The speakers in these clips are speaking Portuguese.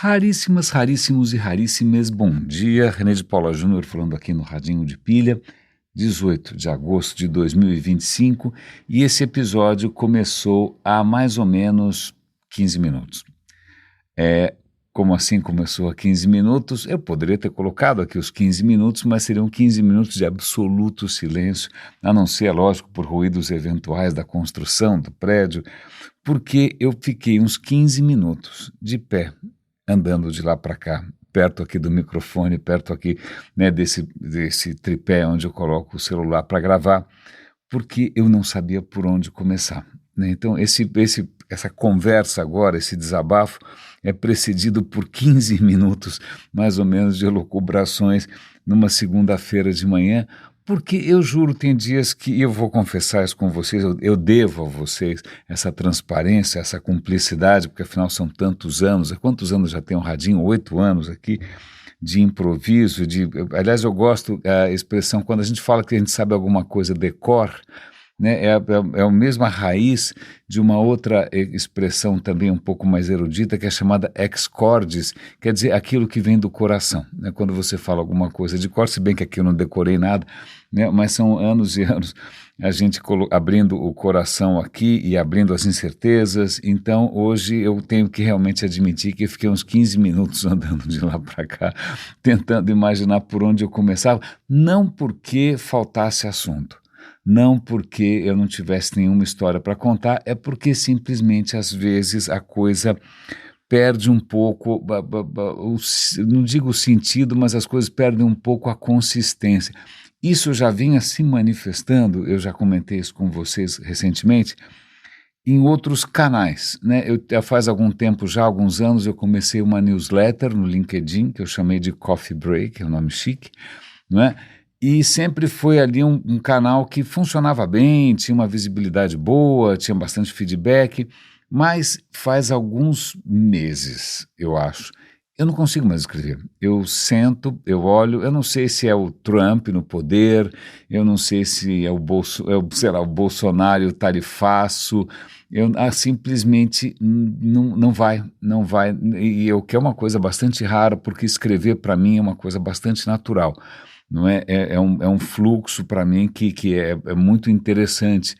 Raríssimas, raríssimos e raríssimas, bom dia. René de Paula Júnior falando aqui no Radinho de Pilha, 18 de agosto de 2025, e esse episódio começou há mais ou menos 15 minutos. Como assim começou há 15 minutos? Eu poderia ter colocado aqui os 15 minutos, mas seriam 15 minutos de absoluto silêncio, a não ser, lógico, por ruídos eventuais da construção do prédio, porque eu fiquei uns 15 minutos de pé, andando de lá para cá, perto aqui do microfone, perto aqui, né, desse tripé onde eu coloco o celular para gravar, porque eu não sabia por onde começar, né? Então essa conversa agora, esse desabafo, é precedido por 15 minutos, mais ou menos, de elucubrações numa segunda-feira de manhã, porque eu juro, tem dias que eu vou confessar isso com vocês, eu devo a vocês essa transparência, essa cumplicidade, porque afinal são tantos anos. Há quantos anos já tem um Radinho? 8 anos aqui de improviso, aliás, eu gosto da expressão, quando a gente fala que a gente sabe alguma coisa de cor, né, é a mesma raiz de uma outra expressão também um pouco mais erudita, que é chamada ex cordis, quer dizer aquilo que vem do coração, né? Quando você fala alguma coisa de cor, se bem que aqui eu não decorei nada, né, mas são anos e anos a gente abrindo o coração aqui e abrindo as incertezas. Então hoje eu tenho que realmente admitir que eu fiquei uns 15 minutos andando de lá para cá, tentando imaginar por onde eu começava, não porque faltasse assunto, não porque eu não tivesse nenhuma história para contar, é porque simplesmente às vezes a coisa perde um pouco, não digo o sentido, mas as coisas perdem um pouco a consistência. Isso já vinha se manifestando, eu já comentei isso com vocês recentemente, em outros canais, né? Faz algum tempo já, alguns anos, eu comecei uma newsletter no LinkedIn, que eu chamei de Coffee Break, é um nome chique, não é? E sempre foi ali um canal que funcionava bem, tinha uma visibilidade boa, tinha bastante feedback, mas faz alguns meses, eu acho, eu não consigo mais escrever. Eu sento, eu olho, eu não sei se é o Trump no poder, eu não sei se é o Bolsonaro tarifaço, simplesmente não vai, e eu que é uma coisa bastante rara, porque escrever para mim é uma coisa bastante natural. Não é? É um fluxo para mim que é muito interessante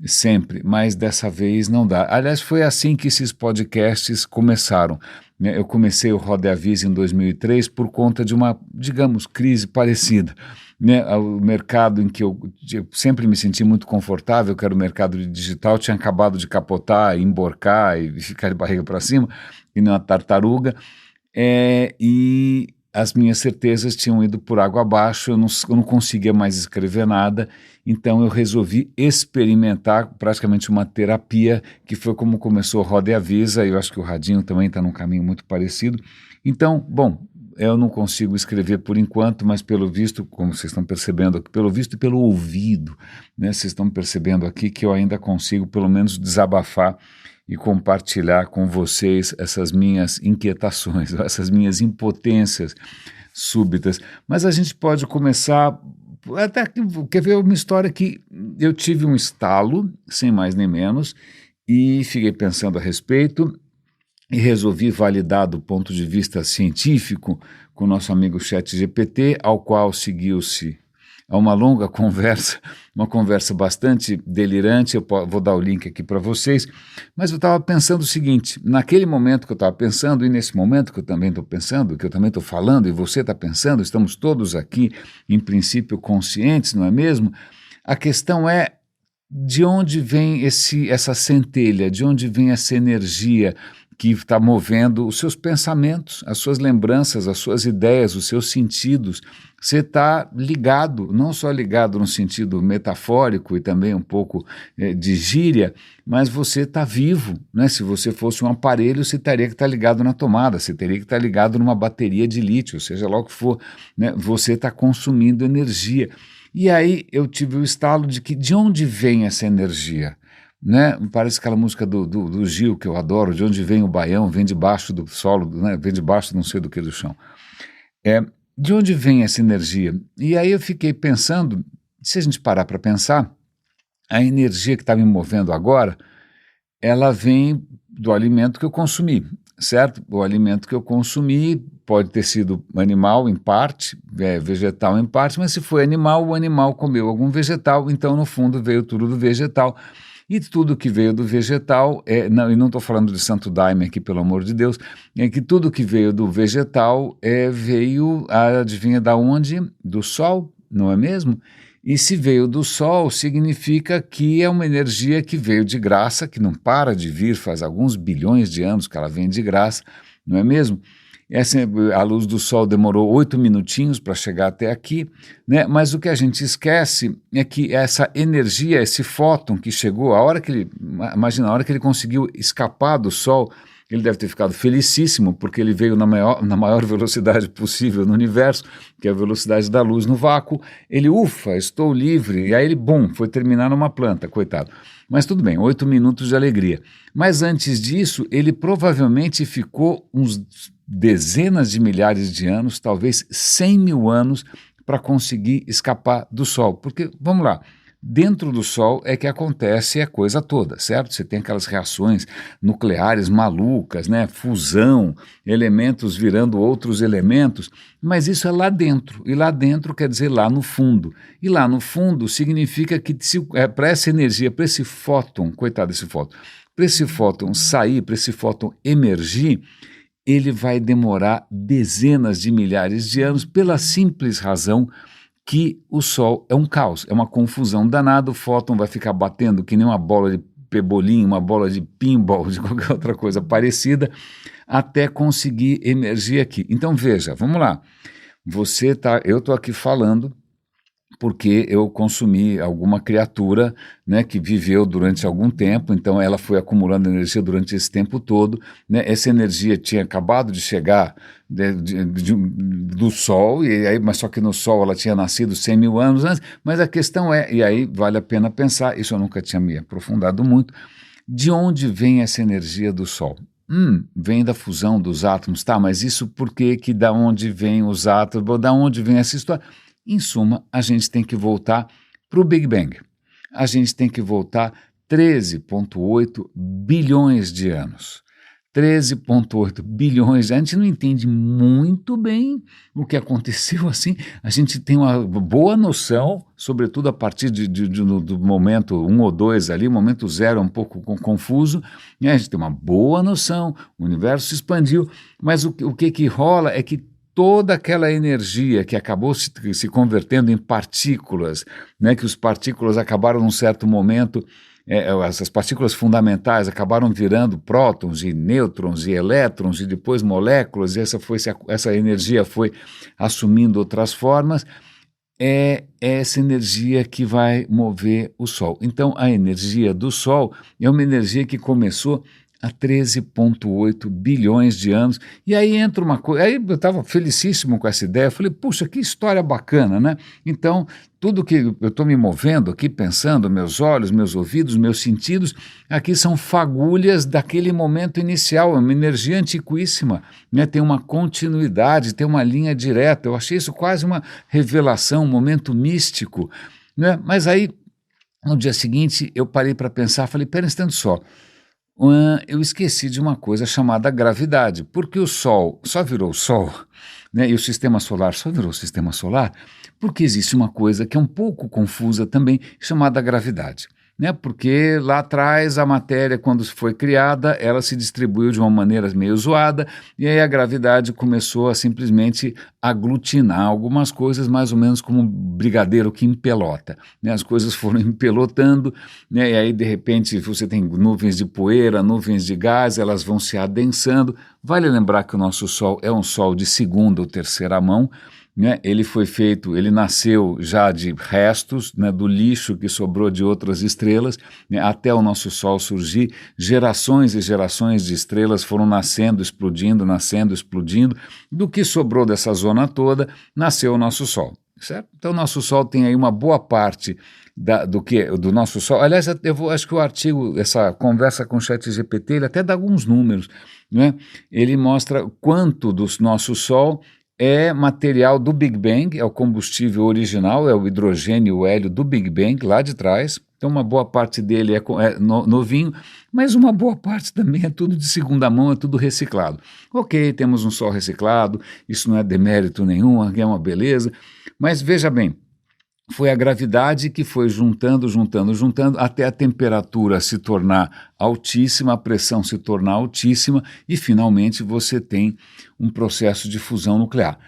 sempre, mas dessa vez não dá. Aliás, foi assim que esses podcasts começaram, né? Eu comecei o Roda e Avisa em 2003 por conta de uma, digamos, crise parecida, né? O mercado em que eu sempre me senti muito confortável, que era o mercado de digital, tinha acabado de capotar, emborcar e ficar de barriga para cima, e não uma tartaruga, e as minhas certezas tinham ido por água abaixo, eu não conseguia mais escrever nada, então eu resolvi experimentar praticamente uma terapia, que foi como começou o Roda e Avisa, e eu acho que o Radinho também está num caminho muito parecido. Então, bom, eu não consigo escrever por enquanto, mas pelo visto, como vocês estão percebendo aqui, pelo visto e pelo ouvido, né, vocês estão percebendo aqui que eu ainda consigo pelo menos desabafar e compartilhar com vocês essas minhas inquietações, essas minhas impotências súbitas. Mas a gente pode começar, até quer ver uma história que eu tive um estalo, sem mais nem menos, e fiquei pensando a respeito e resolvi validar do ponto de vista científico com o nosso amigo ChatGPT, ao qual seguiu-se a uma longa conversa, uma conversa bastante delirante. Eu vou dar o link aqui para vocês, mas eu estava pensando o seguinte, naquele momento que eu estava pensando, e nesse momento que eu também estou pensando, que eu também estou falando, e você está pensando, estamos todos aqui, em princípio, conscientes, não é mesmo? A questão é, de onde vem essa centelha, de onde vem essa energia que está movendo os seus pensamentos, as suas lembranças, as suas ideias, os seus sentidos. Você está ligado, não só ligado no sentido metafórico e também um pouco de gíria, mas você está vivo, né? Se você fosse um aparelho, você teria que estar ligado na tomada, você teria que estar ligado numa bateria de lítio, seja lá o que for, né? Você está consumindo energia. E aí eu tive o estalo de onde vem essa energia? Né? Parece aquela música do Gil, que eu adoro, de onde vem o baião, vem debaixo do solo, né? Vem debaixo não sei do que do chão. De onde vem essa energia? E aí eu fiquei pensando, se a gente parar para pensar, a energia que está me movendo agora, ela vem do alimento que eu consumi. certo? O alimento que eu consumi pode ter sido animal em parte, vegetal em parte, mas se foi animal, o animal comeu algum vegetal, então no fundo veio tudo do vegetal. E tudo que veio do vegetal, não, e não estou falando de santo daime aqui, pelo amor de Deus, é que tudo que veio do vegetal veio, adivinha da onde? Do sol, não é mesmo? E se veio do sol, significa que é uma energia que veio de graça, que não para de vir, faz alguns bilhões de anos que ela vem de graça, não é mesmo? A luz do sol demorou 8 minutinhos para chegar até aqui, né? Mas o que a gente esquece é que essa energia, esse fóton que chegou, imagina, a hora que ele conseguiu escapar do sol, ele deve ter ficado felicíssimo, porque ele veio na maior velocidade possível no universo, que é a velocidade da luz no vácuo. Ele, ufa, estou livre. E aí ele, bum, foi terminar numa planta, coitado. Mas tudo bem, 8 minutos de alegria. Mas antes disso, ele provavelmente ficou uns dezenas de milhares de anos, talvez 100 mil anos, para conseguir escapar do Sol. Porque, vamos lá, dentro do Sol é que acontece a coisa toda, certo? Você tem aquelas reações nucleares malucas, né? Fusão, elementos virando outros elementos, mas isso é lá dentro, e lá dentro quer dizer lá no fundo. E lá no fundo significa que para essa energia, para esse fóton, coitado desse fóton, para esse fóton sair, para esse fóton emergir, ele vai demorar dezenas de milhares de anos pela simples razão que o Sol é um caos, é uma confusão danada, o fóton vai ficar batendo que nem uma bola de pebolim, uma bola de pinball, de qualquer outra coisa parecida, até conseguir emergir aqui. Então veja, vamos lá, eu estou aqui falando porque eu consumi alguma criatura, né, que viveu durante algum tempo, então ela foi acumulando energia durante esse tempo todo, né, essa energia tinha acabado de chegar do Sol, mas só que no Sol ela tinha nascido 100 mil anos antes, mas a questão e aí vale a pena pensar, isso eu nunca tinha me aprofundado muito, de onde vem essa energia do Sol? Vem da fusão dos átomos, tá, mas isso por que da onde vem os átomos, da onde vem essa história? Em suma, a gente tem que voltar para o Big Bang. A gente tem que voltar 13,8 bilhões de anos. 13,8 bilhões, a gente não entende muito bem o que aconteceu assim, a gente tem uma boa noção, sobretudo a partir do momento 1 ou 2 ali, o momento 0 é um pouco confuso, né? A gente tem uma boa noção, o universo se expandiu, mas o que rola é que toda aquela energia que acabou se convertendo em partículas, né, que as partículas acabaram num certo momento, essas partículas fundamentais acabaram virando prótons e nêutrons e elétrons e depois moléculas, e essa energia foi assumindo outras formas, é essa energia que vai mover o Sol. Então a energia do Sol é uma energia que começou há 13,8 bilhões de anos, e aí entra uma coisa, aí eu estava felicíssimo com essa ideia, falei, puxa, que história bacana, né? Então, tudo que eu estou me movendo aqui, pensando, meus olhos, meus ouvidos, meus sentidos, aqui são fagulhas daquele momento inicial, é uma energia antiquíssima, né? Tem uma continuidade, tem uma linha direta, eu achei isso quase uma revelação, um momento místico, né? Mas aí, no dia seguinte, eu parei para pensar, falei, pera um instante só, eu esqueci de uma coisa chamada gravidade, porque o Sol só virou Sol, né, e o Sistema Solar só virou Sistema Solar, porque existe uma coisa que é um pouco confusa também, chamada gravidade. Né, porque lá atrás a matéria, quando foi criada, ela se distribuiu de uma maneira meio zoada, e aí a gravidade começou a simplesmente aglutinar algumas coisas, mais ou menos como um brigadeiro que empelota. Né, as coisas foram empelotando, né, e aí de repente você tem nuvens de poeira, nuvens de gás, elas vão se adensando. Vale lembrar que o nosso Sol é um Sol de segunda ou terceira mão, né, ele nasceu já de restos, né, do lixo que sobrou de outras estrelas, né, até o nosso Sol surgir, gerações e gerações de estrelas foram nascendo, explodindo, do que sobrou dessa zona toda, nasceu o nosso Sol, certo? Então o nosso Sol tem aí uma boa parte do nosso Sol. Aliás, acho que o artigo, essa conversa com o ChatGPT, ele até dá alguns números, né? Ele mostra quanto do nosso Sol é material do Big Bang, é o combustível original, é o hidrogênio e o hélio do Big Bang, lá de trás, Então uma boa parte dele é novinho, mas uma boa parte também é tudo de segunda mão, é tudo reciclado. Ok, temos um Sol reciclado, isso não é demérito nenhum, é uma beleza, mas veja bem, foi a gravidade que foi juntando até a temperatura se tornar altíssima, a pressão se tornar altíssima e finalmente você tem um processo de fusão nuclear.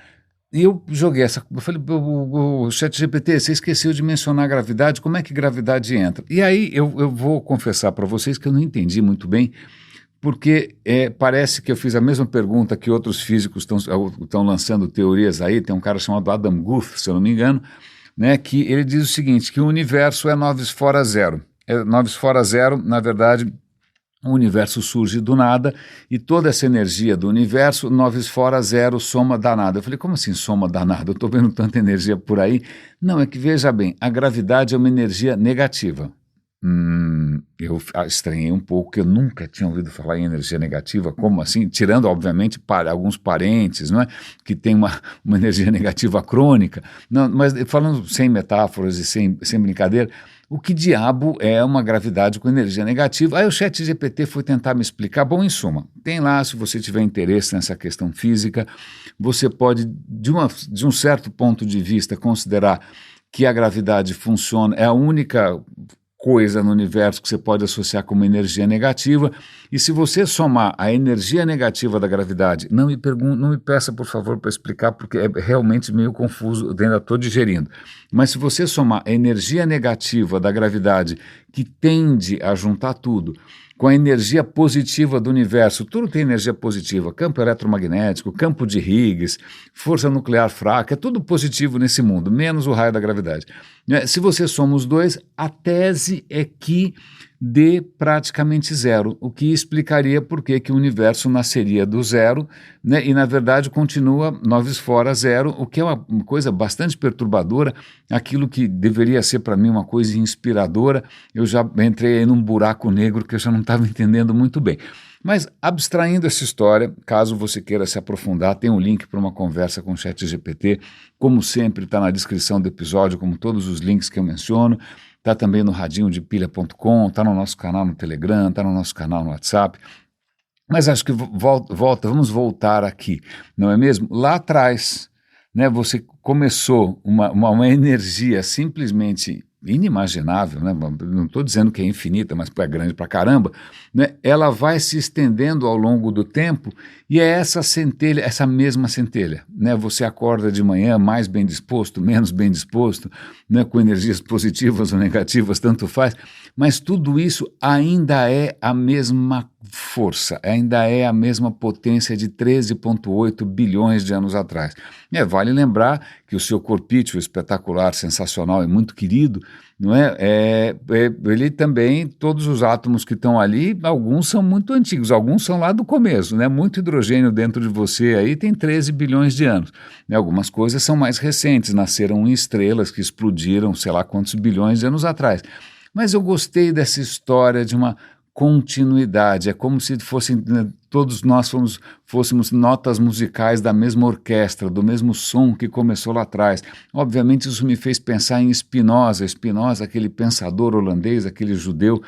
E eu joguei eu falei, o ChatGPT, você esqueceu de mencionar a gravidade, como é que gravidade entra? E aí eu vou confessar para vocês que eu não entendi muito bem, porque parece que eu fiz a mesma pergunta que outros físicos estão lançando teorias aí, tem um cara chamado Adam Guth, se eu não me engano, né, que ele diz o seguinte, que o universo é noves fora zero. Noves fora zero, na verdade, o universo surge do nada e toda essa energia do universo, noves fora zero, soma da nada. Eu falei, como assim soma da nada? Eu estou vendo tanta energia por aí. Não, é que veja bem, a gravidade é uma energia negativa. Eu estranhei um pouco, que eu nunca tinha ouvido falar em energia negativa, como assim? Tirando, obviamente, alguns parentes, não é? Que tem uma energia negativa crônica. Não, mas falando sem metáforas e sem brincadeira, o que diabo é uma gravidade com energia negativa? Aí o ChatGPT foi tentar me explicar. Bom, em suma, tem lá, se você tiver interesse nessa questão física, você pode, de um certo ponto de vista, considerar que a gravidade funciona, é a única coisa no universo que você pode associar com uma energia negativa, e se você somar a energia negativa da gravidade, não me peça por favor para explicar, porque é realmente meio confuso, eu ainda estou digerindo, mas se você somar a energia negativa da gravidade, que tende a juntar tudo, com a energia positiva do universo, tudo tem energia positiva, campo eletromagnético, campo de Higgs, força nuclear fraca, é tudo positivo nesse mundo, menos o raio da gravidade. Se você soma os dois, a tese é que dê praticamente zero, o que explicaria por que o universo nasceria do zero, né, e na verdade continua noves fora zero, o que é uma coisa bastante perturbadora, aquilo que deveria ser para mim uma coisa inspiradora, eu já entrei aí num buraco negro que eu já não estava entendendo muito bem. Mas abstraindo essa história, caso você queira se aprofundar, tem um link para uma conversa com o ChatGPT, como sempre está na descrição do episódio, como todos os links que eu menciono, está também no radinhodepilha.com, está no nosso canal no Telegram, está no nosso canal no WhatsApp. Mas acho que vamos voltar aqui, não é mesmo? Lá atrás, né, você começou uma energia simplesmente inimaginável, né? Não estou dizendo que é infinita, mas é grande pra caramba, né? Ela vai se estendendo ao longo do tempo e é essa centelha, essa mesma centelha, né? Você acorda de manhã mais bem disposto, menos bem disposto, né? Com energias positivas ou negativas, tanto faz, mas tudo isso ainda é a mesma força, ainda é a mesma potência de 13,8 bilhões de anos atrás. Vale lembrar que o seu corpício espetacular, sensacional e muito querido, não é? Ele também, todos os átomos que estão ali, alguns são muito antigos, alguns são lá do começo, né? Muito hidrogênio dentro de você aí tem 13 bilhões de anos. Né? Algumas coisas são mais recentes, nasceram em estrelas que explodiram, sei lá quantos bilhões de anos atrás. Mas eu gostei dessa história de uma continuidade, é como se fossem, né, todos nós fôssemos notas musicais da mesma orquestra, do mesmo som que começou lá atrás. Obviamente isso me fez pensar em Spinoza, aquele pensador holandês, aquele judeu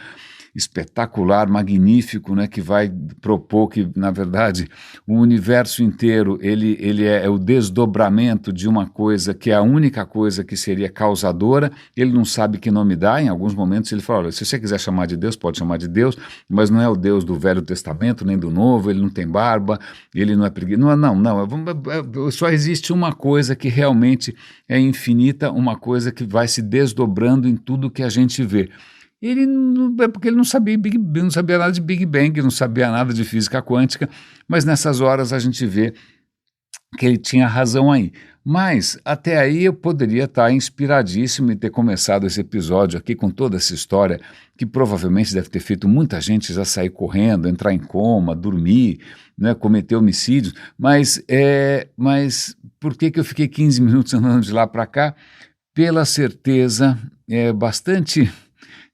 espetacular, magnífico, né, que vai propor que, na verdade, o universo inteiro ele é o desdobramento de uma coisa que é a única coisa que seria causadora, ele não sabe que nome dá, em alguns momentos ele fala, olha, se você quiser chamar de Deus, pode chamar de Deus, mas não é o Deus do Velho Testamento, nem do Novo, ele não tem barba, ele não é preguiçoso, só existe uma coisa que realmente é infinita, uma coisa que vai se desdobrando em tudo que a gente vê. Porque ele não sabia nada de Big Bang, não sabia nada de física quântica, mas nessas horas a gente vê que ele tinha razão aí. Mas até aí eu poderia estar inspiradíssimo e ter começado esse episódio aqui com toda essa história que provavelmente deve ter feito muita gente já sair correndo, entrar em coma, dormir, né, cometer homicídios, mas por que eu fiquei 15 minutos andando de lá para cá? Pela certeza bastante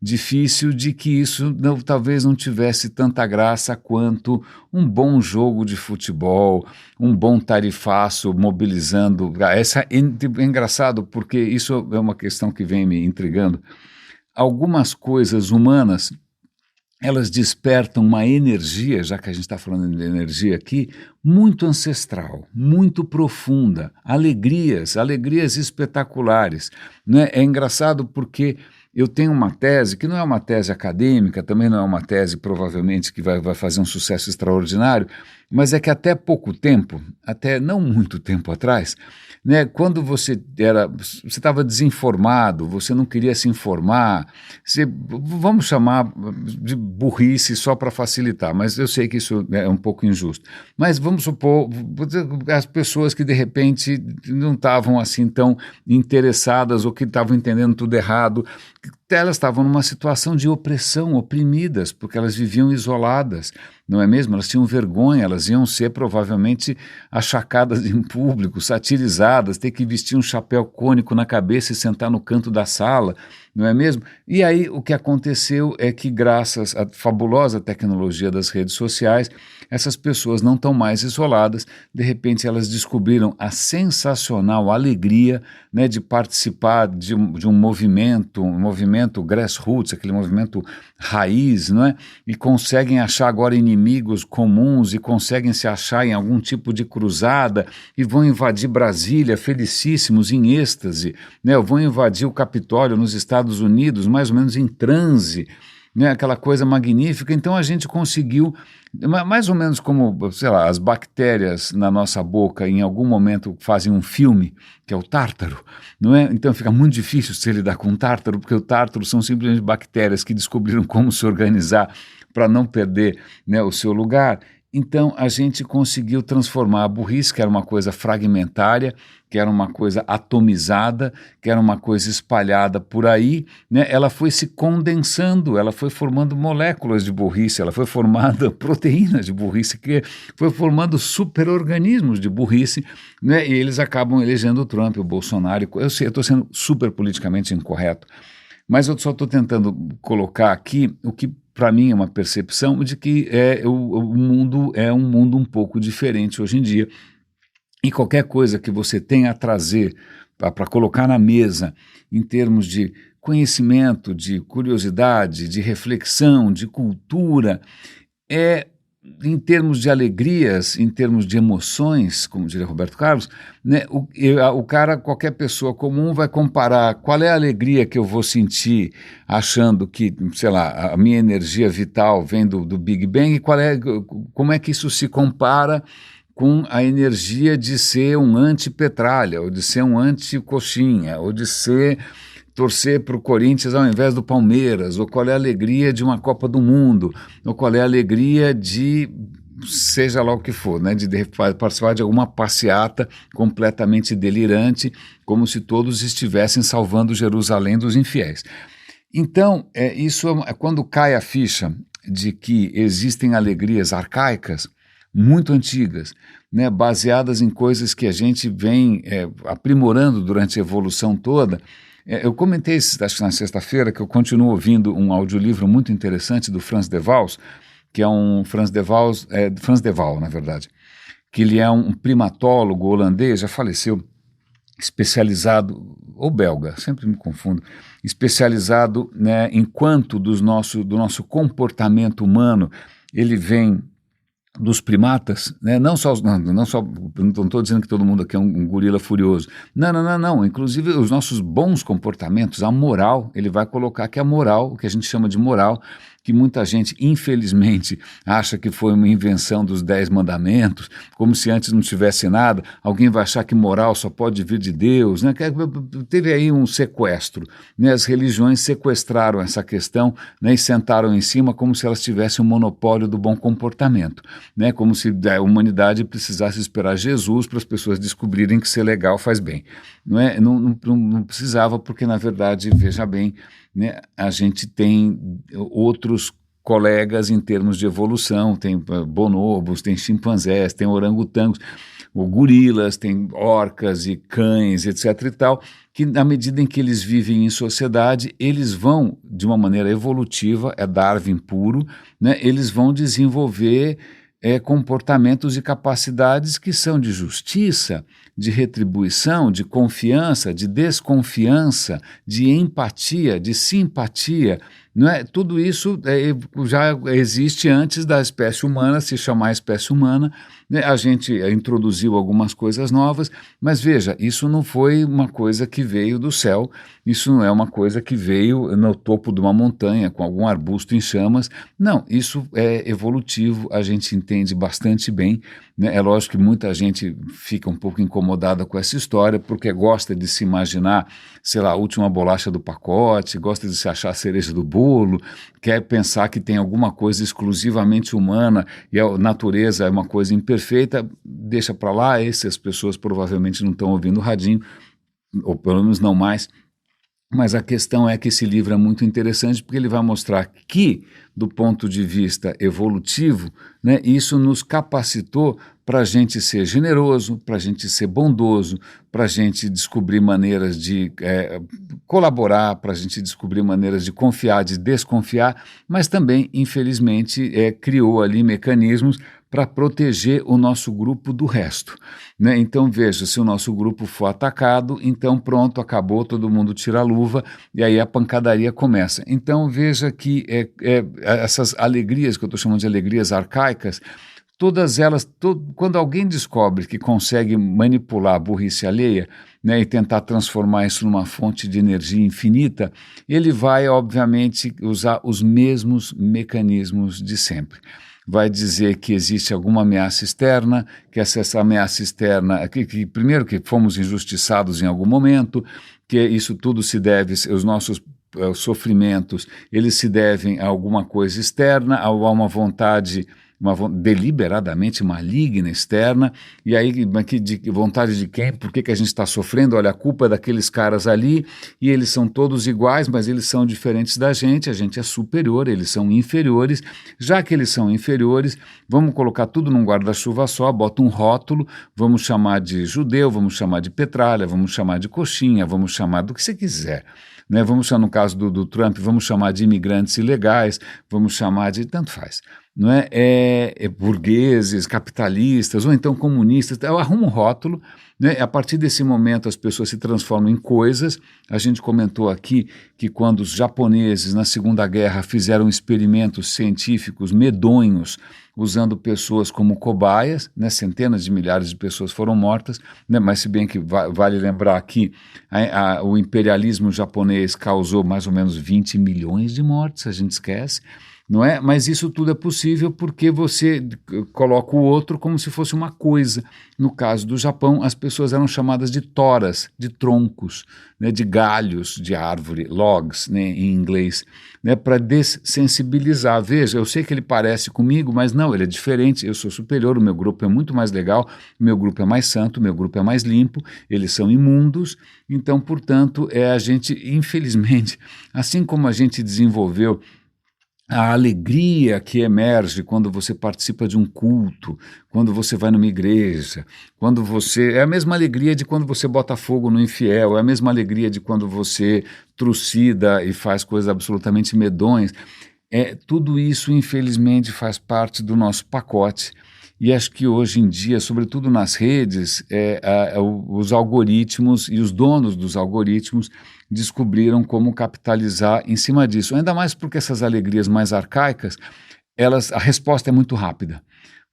difícil de que isso talvez não tivesse tanta graça quanto um bom jogo de futebol, um bom tarifaço mobilizando. É engraçado porque isso é uma questão que vem me intrigando algumas coisas humanas, elas despertam uma energia, já que a gente está falando de energia aqui, muito ancestral, muito profunda, alegrias espetaculares, né? É engraçado porque eu tenho uma tese, que não é uma tese acadêmica, também não é uma tese provavelmente que vai fazer um sucesso extraordinário, mas é que até pouco tempo, até não muito tempo atrás, né, quando você estava desinformado, você não queria se informar, vamos chamar de burrice só para facilitar, mas eu sei que isso é um pouco injusto. Mas vamos supor as pessoas que de repente não estavam assim tão interessadas ou que estavam entendendo tudo errado, elas estavam numa situação de opressão, oprimidas, porque elas viviam isoladas, não é mesmo? Elas tinham vergonha, elas iam ser provavelmente achacadas em público, satirizadas, ter que vestir um chapéu cônico na cabeça e sentar no canto da sala, não é mesmo? E aí o que aconteceu é que, graças à fabulosa tecnologia das redes sociais, essas pessoas não estão mais isoladas, de repente elas descobriram a sensacional alegria, né, de participar de um movimento grassroots, aquele movimento raiz, não é? E conseguem achar agora inimigos comuns e conseguem se achar em algum tipo de cruzada e vão invadir Brasília felicíssimos, em êxtase, né? Vão invadir o Capitólio nos Estados Unidos, mais ou menos em transe, né, aquela coisa magnífica. Então a gente conseguiu, mais ou menos como, sei lá, as bactérias na nossa boca em algum momento fazem um filme, que é o tártaro, não é? Então fica muito difícil se lidar com o tártaro, porque o tártaro são simplesmente bactérias que descobriram como se organizar para não perder, né, o seu lugar. Então a gente conseguiu transformar a burrice, que era uma coisa fragmentária, que era uma coisa atomizada, que era uma coisa espalhada por aí, né? Ela foi se condensando, ela foi formando moléculas de burrice, ela foi formando proteínas de burrice, que foi formando superorganismos de burrice, né? E eles acabam elegendo o Trump, o Bolsonaro. Eu sei, eu estou sendo super politicamente incorreto, mas eu só estou tentando colocar aqui o que para mim é uma percepção de que o mundo é um mundo um pouco diferente hoje em dia. E qualquer coisa que você tenha a trazer para colocar na mesa em termos de conhecimento, de curiosidade, de reflexão, de cultura, em termos de alegrias, em termos de emoções, como diria Roberto Carlos, né, o cara, qualquer pessoa comum vai comparar qual é a alegria que eu vou sentir achando que, sei lá, a minha energia vital vem do Big Bang, e como é que isso se compara com a energia de ser um anti-petralha, ou de ser um anti-coxinha, ou de torcer para o Corinthians ao invés do Palmeiras, ou qual é a alegria de uma Copa do Mundo, ou qual é a alegria de seja lá o que for, né, de participar de alguma passeata completamente delirante, como se todos estivessem salvando Jerusalém dos infiéis. Então, isso quando cai a ficha de que existem alegrias arcaicas, muito antigas, né, baseadas em coisas que a gente vem aprimorando durante a evolução toda. Eu comentei, acho que na sexta-feira, que eu continuo ouvindo um audiolivro muito interessante do Frans de Waals, que é um Frans de Waal, na verdade, que ele é um primatólogo holandês, já faleceu, especializado, ou belga, sempre me confundo, especializado, né, em quanto do nosso comportamento humano ele vem dos primatas, né? Não estou dizendo que todo mundo aqui é um gorila furioso, não, inclusive os nossos bons comportamentos, a moral, ele vai colocar que a moral, o que a gente chama de moral, que muita gente, infelizmente, acha que foi uma invenção dos 10 mandamentos, como se antes não tivesse nada, alguém vai achar que moral só pode vir de Deus, né? Teve aí um sequestro, né? As religiões sequestraram essa questão, né? E sentaram em cima como se elas tivessem um monopólio do bom comportamento, né? Como se a humanidade precisasse esperar Jesus para as pessoas descobrirem que ser legal faz bem. Não precisava, porque na verdade, veja bem, né, a gente tem outros colegas em termos de evolução, tem bonobos, tem chimpanzés, tem orangotangos, ou gorilas, tem orcas e cães, etc. e tal, que na medida em que eles vivem em sociedade, eles vão, de uma maneira evolutiva, é Darwin puro, né, eles vão desenvolver comportamentos e capacidades que são de justiça, de retribuição, de confiança, de desconfiança, de empatia, de simpatia. Não é? Tudo isso já existe antes da espécie humana se chamar espécie humana, né? A gente introduziu algumas coisas novas, mas veja, isso não foi uma coisa que veio do céu, isso não é uma coisa que veio no topo de uma montanha com algum arbusto em chamas. Não, isso é evolutivo, a gente entende bastante bem, né? É lógico que muita gente fica um pouco incomodada com essa história porque gosta de se imaginar, sei lá, a última bolacha do pacote, gosta de se achar a cereja do bolo, quer pensar que tem alguma coisa exclusivamente humana e a natureza é uma coisa imperfeita. Deixa para lá, essas pessoas provavelmente não estão ouvindo o radinho, ou pelo menos não mais. Mas a questão é que esse livro é muito interessante porque ele vai mostrar que, do ponto de vista evolutivo, né, isso nos capacitou para a gente ser generoso, para a gente ser bondoso, para a gente descobrir maneiras de colaborar, para a gente descobrir maneiras de confiar, de desconfiar, mas também, infelizmente, criou ali mecanismos para proteger o nosso grupo do resto, né? Então veja, se o nosso grupo for atacado, então pronto, acabou, todo mundo tira a luva e aí a pancadaria começa. Então veja que essas alegrias que eu estou chamando de alegrias arcaicas, todas elas, quando alguém descobre que consegue manipular a burrice alheia, né, e tentar transformar isso numa fonte de energia infinita, ele vai obviamente usar os mesmos mecanismos de sempre. Vai dizer que existe alguma ameaça externa, que essa ameaça externa, que primeiro que fomos injustiçados em algum momento, que isso tudo se deve, os nossos sofrimentos, eles se devem a alguma coisa externa, a uma vontade deliberadamente maligna externa, e aí de vontade de quem? Por que a gente está sofrendo? Olha, a culpa é daqueles caras ali, e eles são todos iguais, mas eles são diferentes da gente, a gente é superior, eles são inferiores. Já que eles são inferiores, vamos colocar tudo num guarda-chuva só, bota um rótulo, vamos chamar de judeu, vamos chamar de petralha, vamos chamar de coxinha, vamos chamar do que você quiser, né? Vamos chamar, no caso do Trump, vamos chamar de imigrantes ilegais, vamos chamar de, tanto faz, não é? Burgueses, capitalistas, ou então comunistas. Eu arrumo um rótulo, né? A partir desse momento as pessoas se transformam em coisas. A gente comentou aqui que quando os japoneses na Segunda Guerra fizeram experimentos científicos medonhos, usando pessoas como cobaias, né? Centenas de milhares de pessoas foram mortas, né? Mas se bem que vale lembrar que o imperialismo japonês causou mais ou menos 20 milhões de mortes, a gente esquece, não é? Mas isso tudo é possível porque você coloca o outro como se fosse uma coisa. No caso do Japão, as pessoas eram chamadas de toras, de troncos, né, de galhos de árvore, logs, né, em inglês, né, para dessensibilizar. Veja, eu sei que ele parece comigo, mas não, ele é diferente, eu sou superior, o meu grupo é muito mais legal, o meu grupo é mais santo, o meu grupo é mais limpo, eles são imundos. Então, portanto, a gente, infelizmente, assim como a gente desenvolveu a alegria que emerge quando você participa de um culto, quando você vai numa igreja, quando você... É a mesma alegria de quando você bota fogo no infiel, é a mesma alegria de quando você trucida e faz coisas absolutamente medonhas. Tudo isso, infelizmente, faz parte do nosso pacote. E acho que hoje em dia, sobretudo nas redes, os algoritmos e os donos dos algoritmos descobriram como capitalizar em cima disso. Ainda mais porque essas alegrias mais arcaicas, a resposta é muito rápida,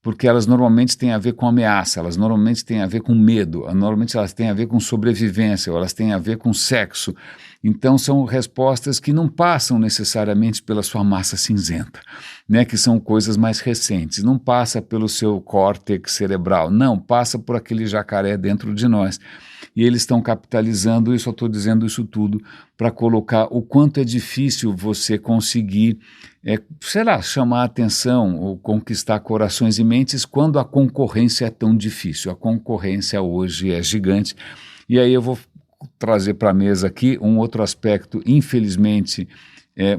porque elas normalmente têm a ver com ameaça, elas normalmente têm a ver com medo, normalmente elas têm a ver com sobrevivência, ou elas têm a ver com sexo. Então são respostas que não passam necessariamente pela sua massa cinzenta, né, que são coisas mais recentes, não passa pelo seu córtex cerebral, não, passa por aquele jacaré dentro de nós. E eles estão capitalizando isso, eu estou dizendo isso tudo para colocar o quanto é difícil você conseguir, chamar a atenção ou conquistar corações e mentes quando a concorrência é tão difícil. A concorrência hoje é gigante. E aí eu vou trazer para a mesa aqui um outro aspecto, infelizmente,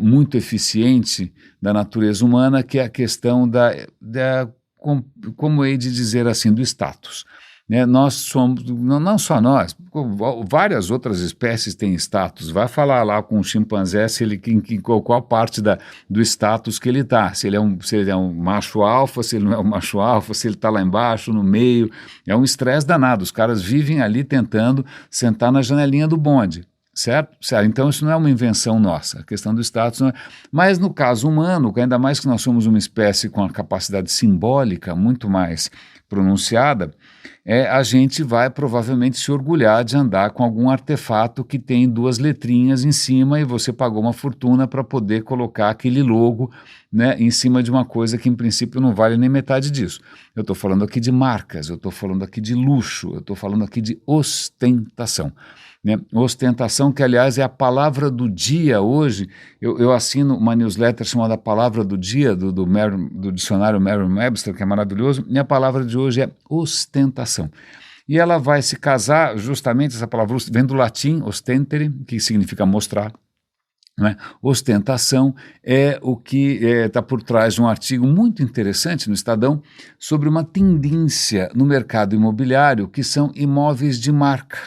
muito eficiente da natureza humana, que é a questão como hei de dizer assim, do status. né? Nós somos, não só nós, várias outras espécies têm status. Vai falar lá com o chimpanzé se ele, qual parte do status que ele está, se ele é um macho alfa, se ele não é um macho alfa, se ele está lá embaixo, no meio. É um estresse danado, os caras vivem ali tentando sentar na janelinha do bonde. Certo? Certo? Então isso não é uma invenção nossa, a questão do status não é. Mas no caso humano, ainda mais que nós somos uma espécie com a capacidade simbólica muito mais pronunciada, a gente vai provavelmente se orgulhar de andar com algum artefato que tem 2 letrinhas em cima e você pagou uma fortuna para poder colocar aquele logo, né, em cima de uma coisa que em princípio não vale nem metade disso. Eu estou falando aqui de marcas, eu estou falando aqui de luxo, eu estou falando aqui de ostentação. Né? Ostentação, que aliás é a palavra do dia hoje. Eu assino uma newsletter chamada Palavra do Dia, do dicionário Merriam-Webster, que é maravilhoso, e a palavra de hoje é ostentação. E ela vai se casar, justamente, essa palavra vem do latim ostentere, que significa mostrar. Né? Ostentação é o que está por trás de um artigo muito interessante no Estadão sobre uma tendência no mercado imobiliário que são imóveis de marca.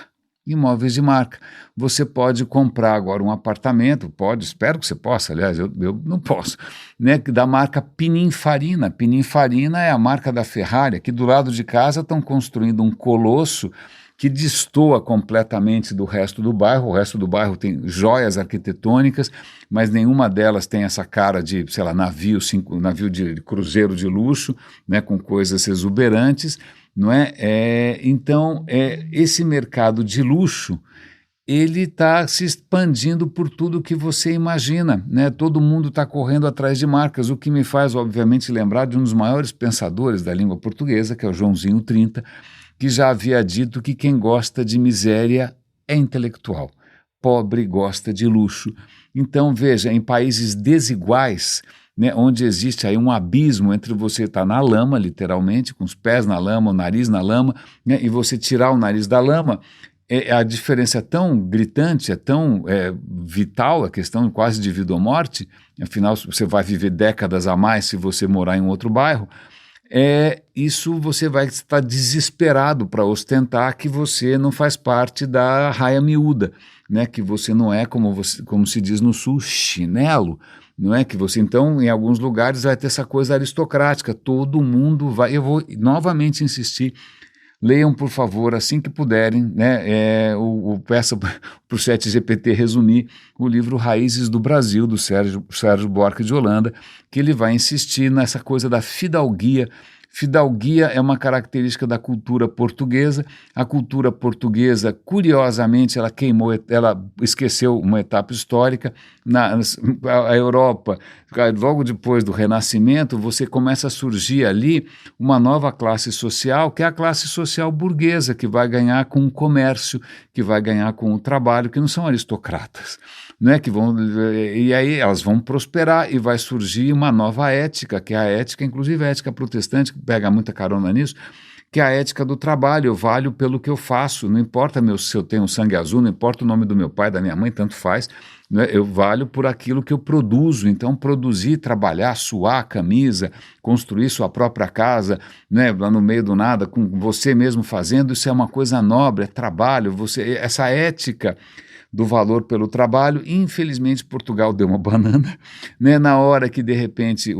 Imóveis de marca. Você pode comprar agora um apartamento, espero que você possa, aliás, eu não posso, né, da marca Pininfarina. Pininfarina é a marca da Ferrari. Aqui do lado de casa estão construindo um colosso que destoa completamente do resto do bairro. O resto do bairro tem joias arquitetônicas, mas nenhuma delas tem essa cara de, sei lá, navio de cruzeiro de luxo, né, com coisas exuberantes. Não é? Então, esse mercado de luxo, ele está se expandindo por tudo que você imagina, né? Todo mundo está correndo atrás de marcas, o que me faz, obviamente, lembrar de um dos maiores pensadores da língua portuguesa, que é o Joãozinho 30, que já havia dito que quem gosta de miséria é intelectual, pobre gosta de luxo. Então, veja, em países desiguais, né, onde existe aí um abismo entre você estar na lama, literalmente, com os pés na lama, o nariz na lama, né, e você tirar o nariz da lama, a diferença é tão gritante, é tão vital, a questão quase de vida ou morte, afinal você vai viver décadas a mais se você morar em outro bairro, isso você vai estar desesperado para ostentar que você não faz parte da raia miúda, né, que você não é, como se diz no sul, chinelo. Não é que você, então, em alguns lugares vai ter essa coisa aristocrática, todo mundo vai, eu vou novamente insistir, leiam, por favor, assim que puderem, né, peça para o ChatGPT resumir o livro Raízes do Brasil, do Sérgio Buarque de Holanda, que ele vai insistir nessa coisa da fidalguia. Fidalguia é uma característica da cultura portuguesa. A cultura portuguesa, curiosamente, ela esqueceu uma etapa histórica. A Europa, logo depois do Renascimento, você começa a surgir ali uma nova classe social, que é a classe social burguesa, que vai ganhar com o comércio, que vai ganhar com o trabalho, que não são aristocratas. Né, e aí elas vão prosperar e vai surgir uma nova ética, que é a ética, inclusive a ética protestante, que pega muita carona nisso, que é a ética do trabalho. Eu valho pelo que eu faço, não importa se eu tenho sangue azul, não importa o nome do meu pai, da minha mãe, tanto faz, né, eu valho por aquilo que eu produzo. Então produzir, trabalhar, suar a camisa, construir sua própria casa, né, lá no meio do nada, com você mesmo fazendo, isso é uma coisa nobre, é trabalho, essa ética do valor pelo trabalho. Infelizmente, Portugal deu uma banana, né? Na hora que, de repente,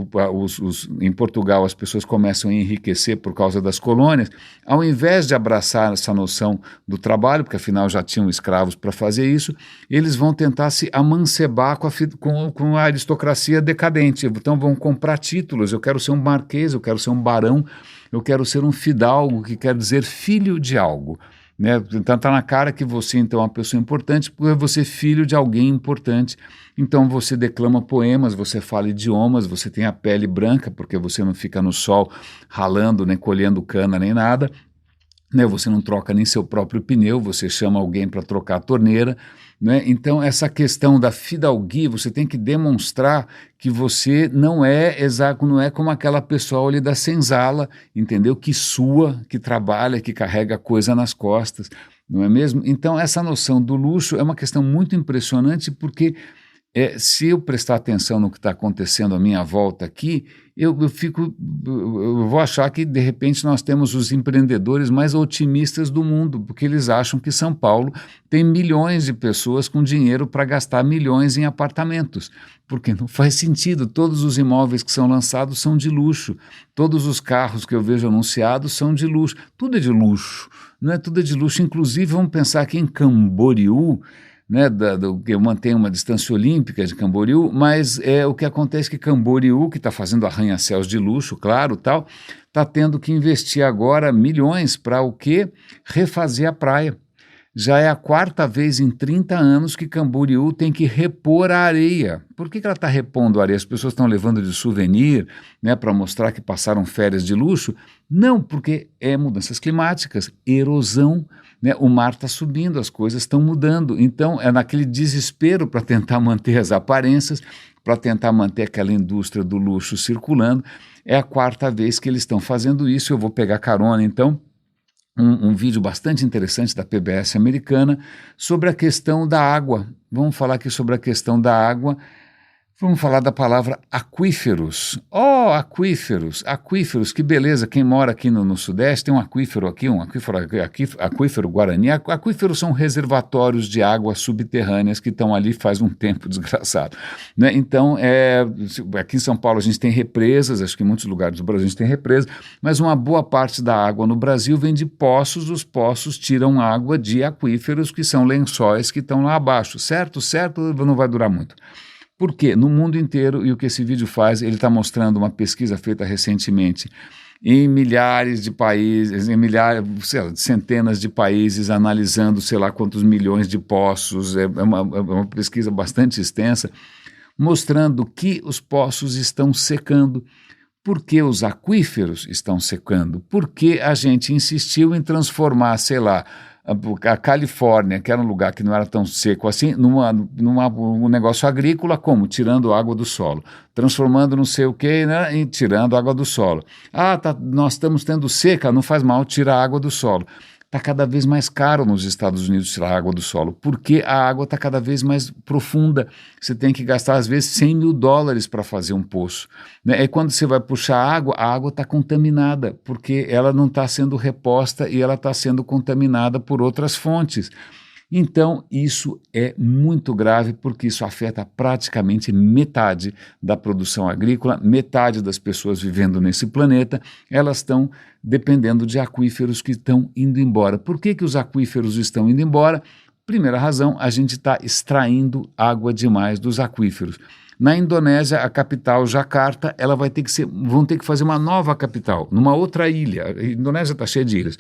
em Portugal as pessoas começam a enriquecer por causa das colônias, ao invés de abraçar essa noção do trabalho, porque afinal já tinham escravos para fazer isso, eles vão tentar se amancebar com a aristocracia decadente. Então vão comprar títulos, eu quero ser um marquês, eu quero ser um barão, eu quero ser um fidalgo, que quer dizer filho de algo. Né? Então está na cara que você então é uma pessoa importante, porque você é filho de alguém importante. Então você declama poemas, você fala idiomas, você tem a pele branca, porque você não fica no sol ralando, nem colhendo cana, nem nada, né? Você não troca nem seu próprio pneu, você chama alguém para trocar a torneira, né? Então essa questão da fidalguia, você tem que demonstrar que você não é como aquela pessoa ali da senzala, entendeu? Que sua, que trabalha, que carrega coisa nas costas, não é mesmo? Então essa noção do luxo é uma questão muito impressionante, porque se eu prestar atenção no que está acontecendo à minha volta aqui, eu vou achar que, de repente, nós temos os empreendedores mais otimistas do mundo, porque eles acham que São Paulo tem milhões de pessoas com dinheiro para gastar milhões em apartamentos, porque não faz sentido. Todos os imóveis que são lançados são de luxo, todos os carros que eu vejo anunciados são de luxo, tudo é de luxo, não é? Tudo é de luxo. Inclusive, vamos pensar que em Camboriú, né, que eu mantenho uma distância olímpica de Camboriú, mas o que acontece é que Camboriú, que está fazendo arranha-céus de luxo, claro, tal, está tendo que investir agora milhões para o quê? Refazer a praia. Já é a 4ª vez em 30 anos que Camboriú tem que repor a areia. Por que ela está repondo a areia? As pessoas estão levando de souvenir, né, para mostrar que passaram férias de luxo? Não, porque é mudanças climáticas, erosão, né, o mar está subindo, as coisas estão mudando. Então, é naquele desespero para tentar manter as aparências, para tentar manter aquela indústria do luxo circulando. É a 4ª vez que eles estão fazendo isso. Eu vou pegar carona, então, um vídeo bastante interessante da PBS americana sobre a questão da água. Vamos falar aqui sobre a questão da água. Vamos falar da palavra aquíferos. Oh, aquíferos, que beleza. Quem mora aqui no Sudeste tem um aquífero aqui, aquífero Guarani. Aquíferos são reservatórios de águas subterrâneas que estão ali faz um tempo desgraçado, né? Então, aqui em São Paulo a gente tem represas, acho que em muitos lugares do Brasil a gente tem represas, mas uma boa parte da água no Brasil vem de poços. Os poços tiram água de aquíferos, que são lençóis que estão lá abaixo, certo? Não vai durar muito. Por quê? No mundo inteiro, e o que esse vídeo faz, ele está mostrando uma pesquisa feita recentemente em milhares de países, centenas de países, analisando sei lá quantos milhões de poços, é uma pesquisa bastante extensa, mostrando que os poços estão secando. Por que os aquíferos estão secando? Porque a gente insistiu em transformar, sei lá, a Califórnia, que era um lugar que não era tão seco assim, um negócio agrícola, como? Tirando água do solo, transformando não sei o que, né, e tirando água do solo. Nós estamos tendo seca, não faz mal, tira a água do solo. Está cada vez mais caro nos Estados Unidos tirar a água do solo, porque a água está cada vez mais profunda. Você tem que gastar, às vezes, $100 mil para fazer um poço, né? E quando você vai puxar a água está contaminada, porque ela não está sendo reposta e ela está sendo contaminada por outras fontes. Então, isso é muito grave, porque isso afeta praticamente metade da produção agrícola, metade das pessoas vivendo nesse planeta, elas estão dependendo de aquíferos que estão indo embora. Por que os aquíferos estão indo embora? Primeira razão, a gente está extraindo água demais dos aquíferos. Na Indonésia, a capital, Jakarta, vão ter que fazer uma nova capital, numa outra ilha. A Indonésia está cheia de ilhas.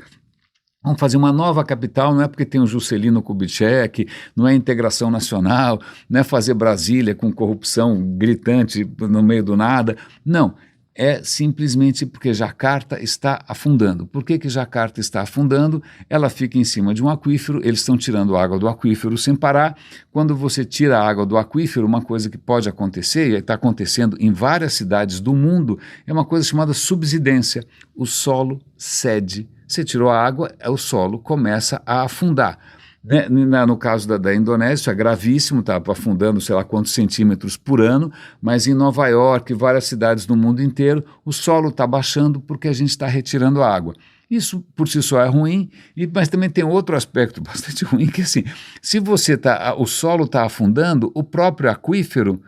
Vamos fazer uma nova capital, não é porque tem o Juscelino Kubitschek, não é integração nacional, não é fazer Brasília com corrupção gritante no meio do nada. Não, é simplesmente porque Jakarta está afundando. Por que Jakarta está afundando? Ela fica em cima de um aquífero, eles estão tirando água do aquífero sem parar. Quando você tira a água do aquífero, uma coisa que pode acontecer, e está acontecendo em várias cidades do mundo, é uma coisa chamada subsidência. O solo cede. Você tirou a água, o solo começa a afundar. Né? No caso da Indonésia, isso é gravíssimo, está afundando sei lá quantos centímetros por ano, mas em Nova York e várias cidades do mundo inteiro, o solo está baixando porque a gente está retirando a água. Isso por si só é ruim, mas também tem outro aspecto bastante ruim, que assim, se o solo está afundando, o próprio aquífero,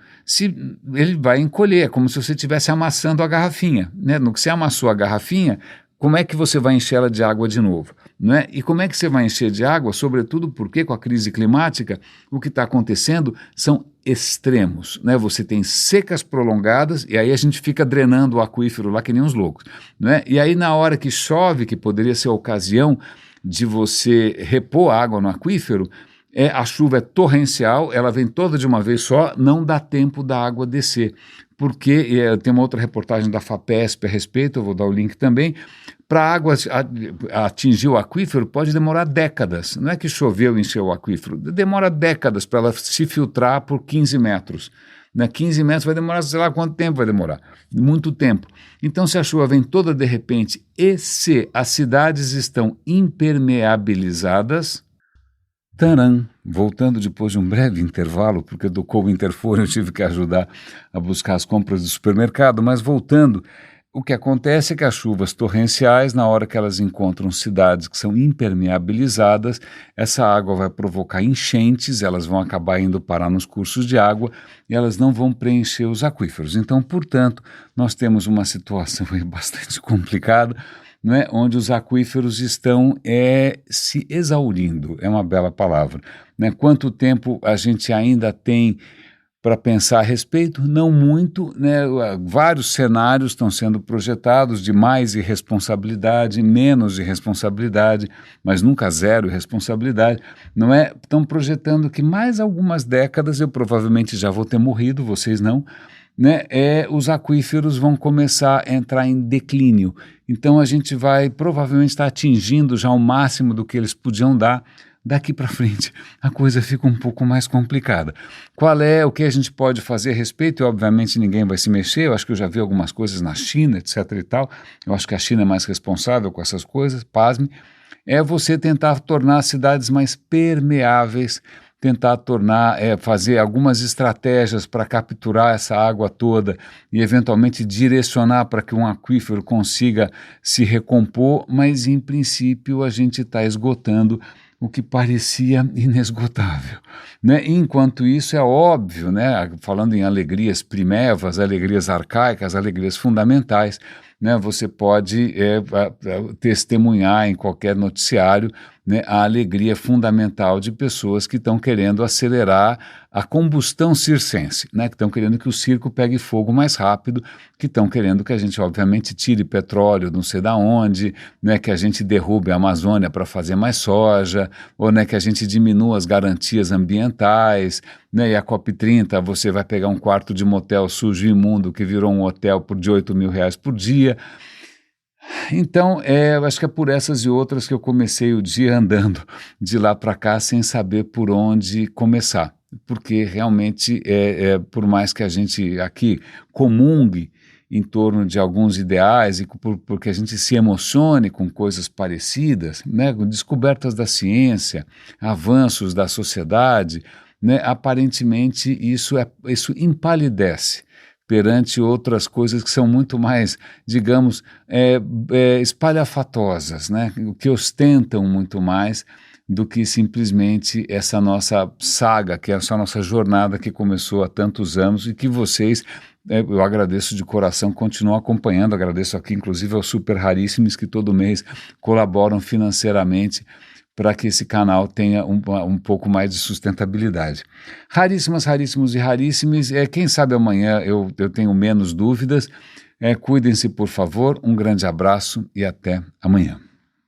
ele vai encolher, é como se você estivesse amassando a garrafinha. Né? No que você amassou a garrafinha, como é que você vai encher ela de água de novo? Não é? E como é que você vai encher de água? Sobretudo porque com a crise climática, o que está acontecendo são extremos. Né? Você tem secas prolongadas e aí a gente fica drenando o aquífero lá que nem uns loucos. Não é? E aí na hora que chove, que poderia ser a ocasião de você repor água no aquífero, a chuva é torrencial, ela vem toda de uma vez só, não dá tempo da água descer. Porque tem uma outra reportagem da FAPESP a respeito, eu vou dar o link também, para a água atingir o aquífero pode demorar décadas. Não é que choveu e encheu o aquífero, demora décadas para ela se filtrar por 15 metros. 15 metros vai demorar, sei lá quanto tempo vai demorar, muito tempo. Então, se a chuva vem toda de repente e se as cidades estão impermeabilizadas, Taran! Voltando depois de um breve intervalo, porque tocou o interfone, eu tive que ajudar a buscar as compras do supermercado, mas voltando, o que acontece é que as chuvas torrenciais, na hora que elas encontram cidades que são impermeabilizadas, essa água vai provocar enchentes, elas vão acabar indo parar nos cursos de água e elas não vão preencher os aquíferos. Então, portanto, nós temos uma situação aí bastante complicada, não é? Onde os aquíferos estão se exaurindo, é uma bela palavra. Né? Quanto tempo a gente ainda tem para pensar a respeito? Não muito, né? Vários cenários estão sendo projetados de mais irresponsabilidade, menos irresponsabilidade, mas nunca zero irresponsabilidade, não é? Estão projetando que mais algumas décadas eu provavelmente já vou ter morrido, vocês não, né, os aquíferos vão começar a entrar em declínio. Então a gente vai provavelmente estar atingindo já o máximo do que eles podiam dar. Daqui para frente a coisa fica um pouco mais complicada. Qual é o que a gente pode fazer a respeito? E, obviamente ninguém vai se mexer, eu acho que eu já vi algumas coisas na China, etc. e tal, eu acho que a China é mais responsável com essas coisas, pasme, é você tentar tornar as cidades mais permeáveis, tentar fazer algumas estratégias para capturar essa água toda e eventualmente direcionar para que um aquífero consiga se recompor, mas em princípio a gente está esgotando o que parecia inesgotável, né? Enquanto isso é óbvio, né? Falando em alegrias primevas, alegrias arcaicas, alegrias fundamentais, né? Você pode testemunhar em qualquer noticiário, né, a alegria fundamental de pessoas que estão querendo acelerar a combustão circense, né, que estão querendo que o circo pegue fogo mais rápido, que estão querendo que a gente, obviamente, tire petróleo não sei da onde, né, que a gente derrube a Amazônia para fazer mais soja, ou né, que a gente diminua as garantias ambientais, né, e a COP30 você vai pegar um quarto de motel sujo e imundo que virou um hotel de R$8.000 por dia. Então, eu acho que é por essas e outras que eu comecei o dia andando de lá para cá sem saber por onde começar, porque realmente, por mais que a gente aqui comungue em torno de alguns ideais e porque a gente se emocione com coisas parecidas, né, com descobertas da ciência, avanços da sociedade, né, aparentemente isso empalidece perante outras coisas que são muito mais, digamos, espalhafatosas, né? Que ostentam muito mais do que simplesmente essa nossa saga, que é essa nossa jornada que começou há tantos anos e que vocês, eu agradeço de coração, continuam acompanhando, agradeço aqui inclusive aos Super Raríssimos que todo mês colaboram financeiramente para que esse canal tenha um pouco mais de sustentabilidade. Raríssimas, raríssimos e raríssimos, quem sabe amanhã eu tenho menos dúvidas. Cuidem-se, por favor, um grande abraço e até amanhã.